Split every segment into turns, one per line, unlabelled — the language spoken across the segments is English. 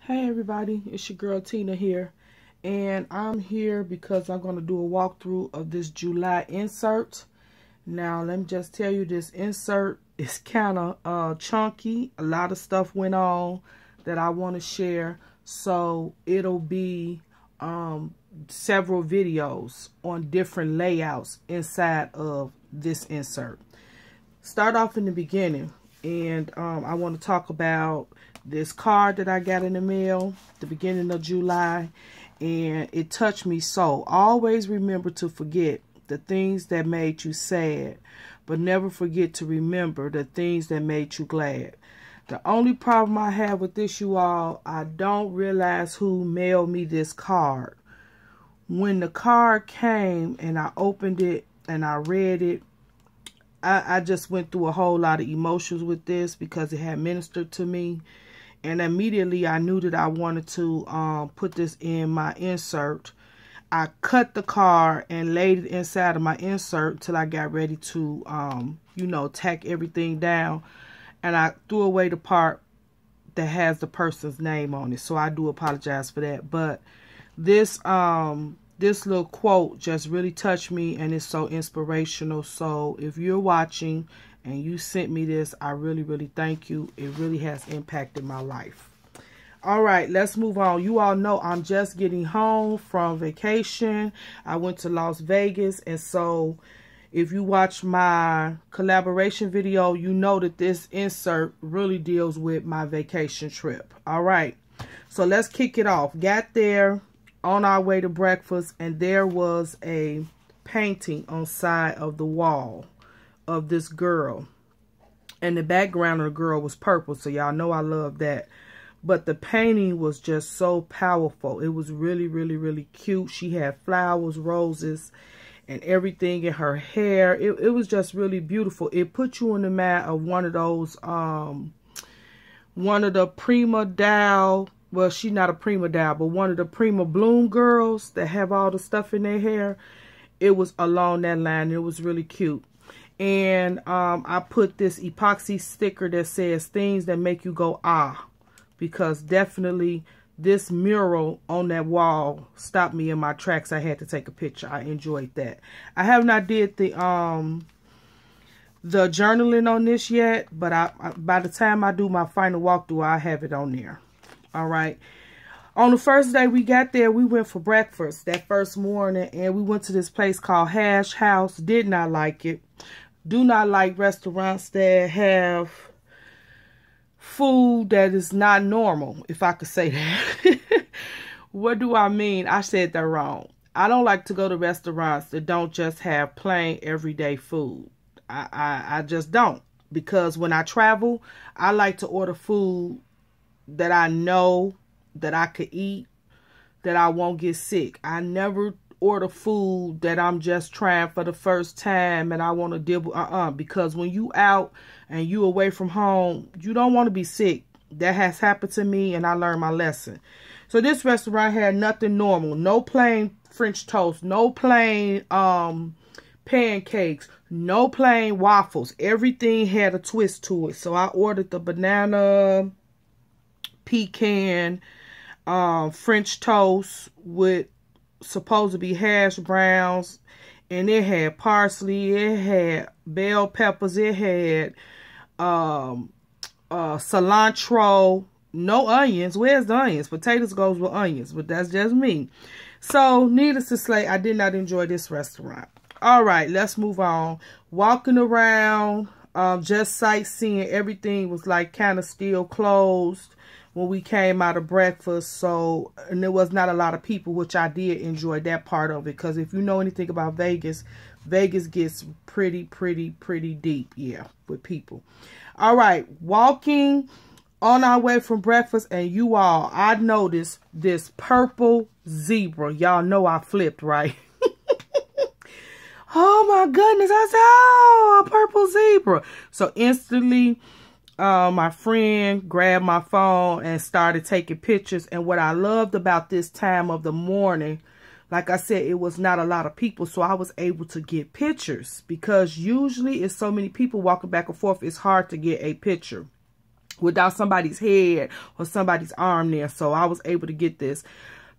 Hey everybody, it's your girl Tina here, and I'm here because I'm going to do a walkthrough of this July insert. Now let me just tell you, this insert is kind of chunky. A lot of stuff went on that I want to share, so it'll be several videos on different layouts inside of this insert. Start off in the beginning, and I want to talk about this card that I got in the mail the beginning of July, and it touched me so. Always remember to forget the things that made you sad, but never forget to remember the things that made you glad. The only problem I have with this, you all, I don't realize who mailed me this card. When the card came and I opened it and I read it, I just went through a whole lot of emotions with this because it had ministered to me. And immediately I knew that I wanted to put this in my insert. I cut the card and laid it inside of my insert until I got ready to, tack everything down. And I threw away the part that has the person's name on it. So I do apologize for that. But this little quote just really touched me, and it's so inspirational. So if you're watching and you sent me this, I really, really thank you. It really has impacted my life. All right, let's move on. You all know I'm just getting home from vacation. I went to Las Vegas, and so if you watch my collaboration video, you know that this insert really deals with my vacation trip. All right, so let's kick it off. Got there on our way to breakfast, and there was a painting on side of the wall of this girl, and the background of the girl was purple, so y'all know I love that. But the painting was just so powerful. It was really, really, really cute. She had flowers, roses, and everything in her hair. It was just really beautiful. It put you in the mind of one of those one of the prima doll, well, she's not a prima doll, but one of the prima bloom girls that have all the stuff in their hair. It was along that line. It was really cute. And I put this epoxy sticker that says things that make you go ah, because definitely this mural on that wall stopped me in my tracks. I had to take a picture. I enjoyed that. I have not did the journaling on this yet, but by the time I do my final walkthrough, I have it on there. All right. On the first day we got there, we went for breakfast that first morning, and we went to this place called Hash House. Did not like it. Do not like restaurants that have food that is not normal, if I could say that. What do I mean? I said that wrong. I don't like to go to restaurants that don't just have plain everyday food. I just don't. Because when I travel, I like to order food that I know that I could eat, that I won't get sick. I never order food that I'm just trying for the first time and I want to dibble. Because when you out and you away from home, you don't want to be sick. That has happened to me, and I learned my lesson. So this restaurant had nothing normal. No plain French toast. No plain pancakes. No plain waffles. Everything had a twist to it. So I ordered the banana pecan French toast with supposed to be hash browns, and it had parsley, it had bell peppers, it had cilantro, no onions. Where's the onions? Potatoes goes with onions, but that's just me. So needless to say, I did not enjoy this restaurant. All right, let's move on. Walking around, just sightseeing. Everything was like kind of still closed when we came out of breakfast. So, and there was not a lot of people, which I did enjoy that part of it. Because if you know anything about Vegas, Vegas gets pretty deep, yeah, with people. All right, walking on our way from breakfast, and you all, I noticed this purple zebra. Y'all know I flipped, right? Oh my goodness, I said, oh, a purple zebra. So instantly, my friend grabbed my phone and started taking pictures. And what I loved about this time of the morning, like I said, it was not a lot of people, so I was able to get pictures, because usually it's so many people walking back and forth, it's hard to get a picture. without somebody's head or somebody's arm there. So I was able to get this.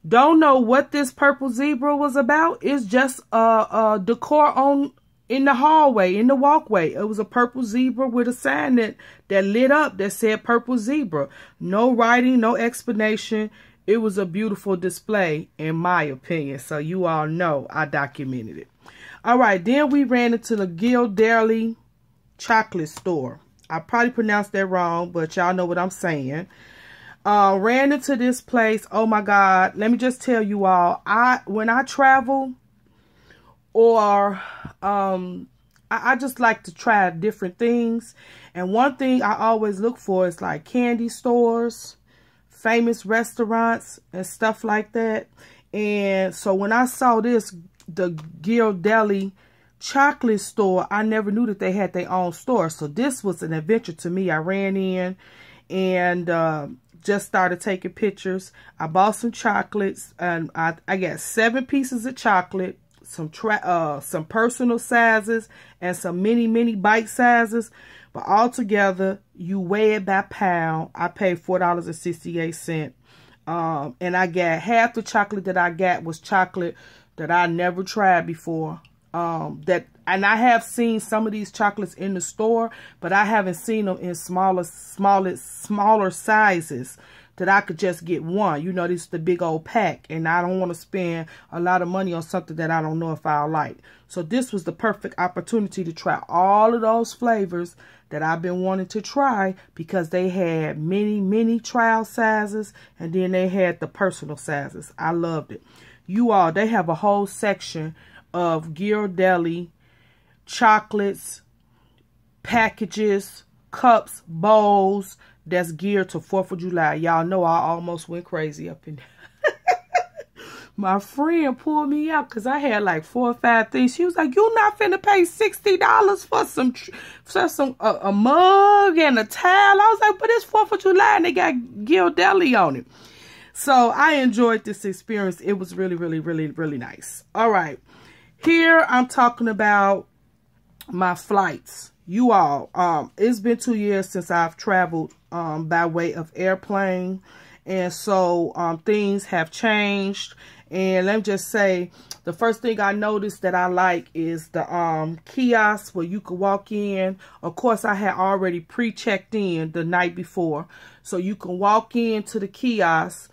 Don't know what this purple zebra was about. It's just a decor in the hallway, in the walkway. It was a purple zebra with a sign that lit up that said purple zebra. No writing, no explanation. It was a beautiful display, in my opinion. So you all know I documented it. All right, then we ran into the Ghirardelli chocolate store. I probably pronounced that wrong, but y'all know what I'm saying. Ran into this place. Oh my God. Let me just tell you all, when I travel or I just like to try different things. And one thing I always look for is like candy stores, famous restaurants and stuff like that. And so when I saw this, the Ghirardelli chocolate store, I never knew that they had their own store. So this was an adventure to me. I ran in and just started taking pictures. I bought some chocolates, and I got 7 pieces of chocolate, some personal sizes, and some mini bite sizes. But all together, you weigh it by pound. I paid $4.68. And I got half the chocolate that I got was chocolate that I never tried before. And I have seen some of these chocolates in the store, but I haven't seen them in smaller sizes that I could just get one. You know, this is the big old pack, and I don't want to spend a lot of money on something that I don't know if I'll like. So this was the perfect opportunity to try all of those flavors that I've been wanting to try, because they had mini trial sizes, and then they had the personal sizes. I loved it. You all, they have a whole section of Ghirardelli chocolates, packages, cups, bowls that's geared to 4th of July. Y'all know I almost went crazy up in there. My friend pulled me out because I had like 4 or 5 things. She was like, "You not finna pay $60 for a mug and a towel." I was like, "But it's 4th of July and they got Ghirardelli on it." So I enjoyed this experience. It was really nice. All right. Here I'm talking about my flights. You all, it's been 2 years since I've traveled by way of airplane. And so things have changed. And let me just say, the first thing I noticed that I like is the kiosk where you could walk in. Of course, I had already pre-checked in the night before. So you can walk into the kiosk,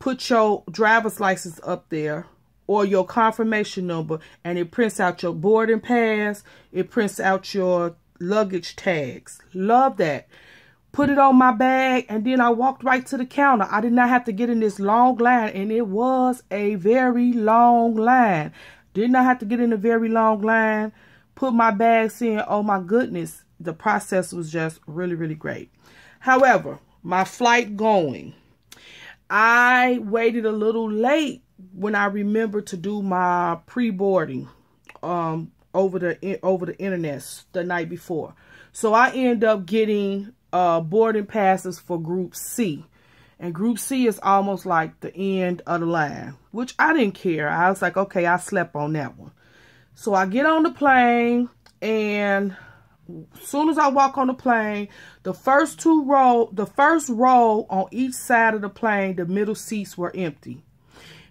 put your driver's license up there, or your confirmation number, and it prints out your boarding pass. It prints out your luggage tags. Love that. Put it on my bag, and then I walked right to the counter. I did not have to get in this long line, and it was a very long line. Did not have to get in a very long line. Put my bags in. Oh my goodness. The process was just really great. However, my flight going, I waited a little late when I remembered to do my pre-boarding over the internet the night before. So I end up getting boarding passes for Group C. And Group C is almost like the end of the line, which I didn't care. I was like, okay, I slept on that one. So I get on the plane, and as soon as I walk on the plane, the first row on each side of the plane, the middle seats were empty.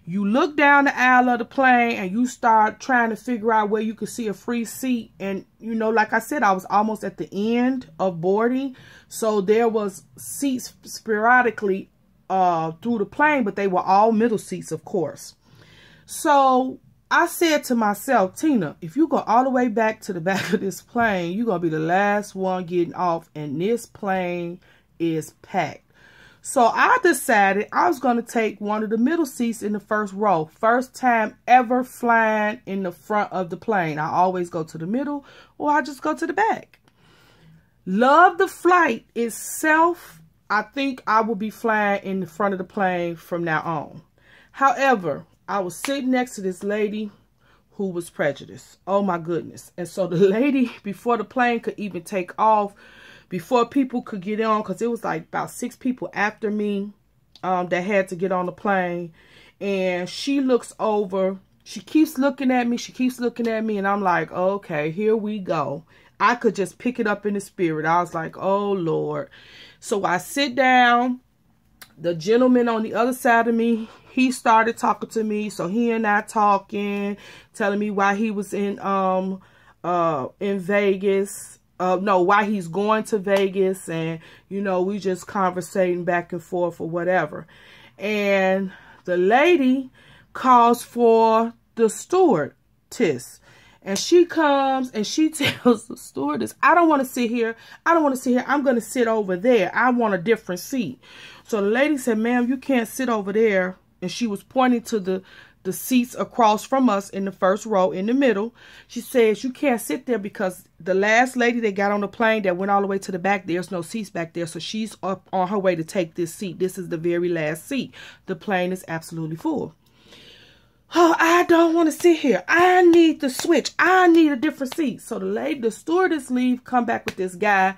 You look down the aisle of the plane and you start trying to figure out where you could see a free seat. And, you know, like I said, I was almost at the end of boarding. So there was seats sporadically through the plane, but they were all middle seats, of course. So I said to myself, Tina, if you go all the way back to the back of this plane, you're going to be the last one getting off, and this plane is packed. So I decided I was going to take one of the middle seats in the first row. First time ever flying in the front of the plane. I always go to the middle, or I just go to the back. Love the flight itself. I think I will be flying in the front of the plane from now on. However, I was sitting next to this lady who was prejudiced. Oh my goodness. And so the lady, before the plane could even take off, before people could get on, because it was like about 6 people after me that had to get on the plane. And she looks over. She keeps looking at me. She keeps looking at me. And I'm like, okay, here we go. I could just pick it up in the spirit. I was like, oh, Lord. So I sit down. The gentleman on the other side of me, he started talking to me. So he and I talking, telling me why he was in Vegas. No, why he's going to Vegas. And, you know, we just conversating back and forth or whatever. And the lady calls for the stewardess. And she comes and she tells the stewardess, I don't want to sit here. I don't want to sit here. I'm going to sit over there. I want a different seat. So the lady said, ma'am, you can't sit over there. And she was pointing to the seats across from us in the first row in the middle. She says, you can't sit there because the last lady that got on the plane that went all the way to the back, there's no seats back there. So she's up on her way to take this seat. This is the very last seat. The plane is absolutely full. Oh, I don't want to sit here. I need to switch. I need a different seat. So the stewardess leave, come back with this guy.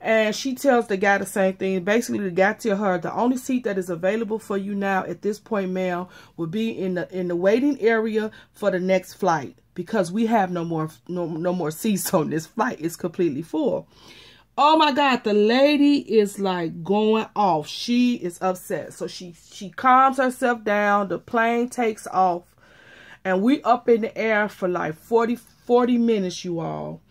And she tells the guy the same thing. Basically, the guy tells her the only seat that is available for you now at this point, ma'am, will be in the waiting area for the next flight. Because we have no more seats on this flight. It's completely full. Oh my God, the lady is like going off. She is upset. So she calms herself down. The plane takes off. And we up in the air for like 40 minutes, you all.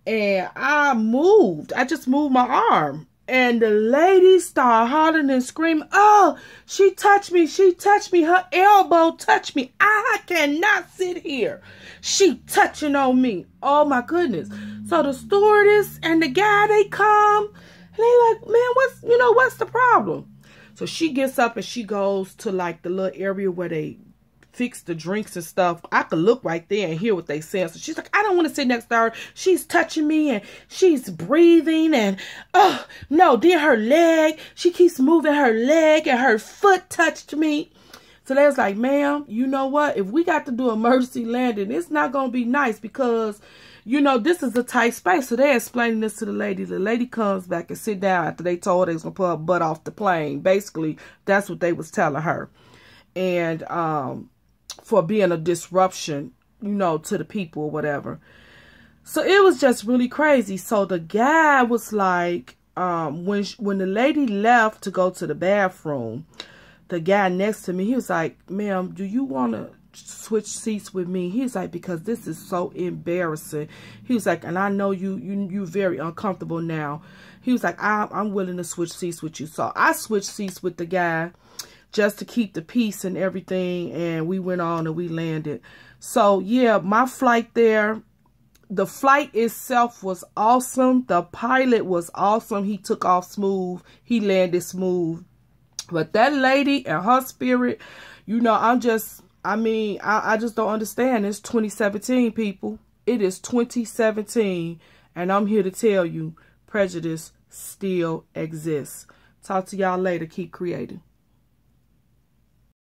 And I moved. I just moved my arm. And the lady started hollering and screaming, oh, she touched me. She touched me. Her elbow touched me. I cannot sit here. She touching on me. Oh, my goodness. So the stewardess and the guy, they come. And they like, man, what's the problem? So she gets up and she goes to like the little area where they fix the drinks and stuff. I could look right there and hear what they saying. So she's like, I don't want to sit next to her. She's touching me and she's breathing and oh no, then her leg, she keeps moving her leg and her foot touched me. So they was like, ma'am, you know what? If we got to do emergency landing, it's not going to be nice because, you know, this is a tight space. So they're explaining this to the lady. The lady comes back and sit down after they told her they was going to put her butt off the plane. Basically, that's what they was telling her. And, for being a disruption, you know, to the people or whatever. So it was just really crazy. So the guy was like, when the lady left to go to the bathroom, the guy next to me, he was like, ma'am, do you want to switch seats with me? He's like, because this is so embarrassing. He was like, and I know you're very uncomfortable now. He was like, I'm willing to switch seats with you. So I switched seats with the guy just to keep the peace and everything. And we went on and we landed. So yeah, my flight there, the flight itself was awesome. The pilot was awesome. He took off smooth. He landed smooth. But that lady and her spirit, you know, I just don't understand. It's 2017, people. It is 2017. And I'm here to tell you, prejudice still exists. Talk to y'all later. Keep creating.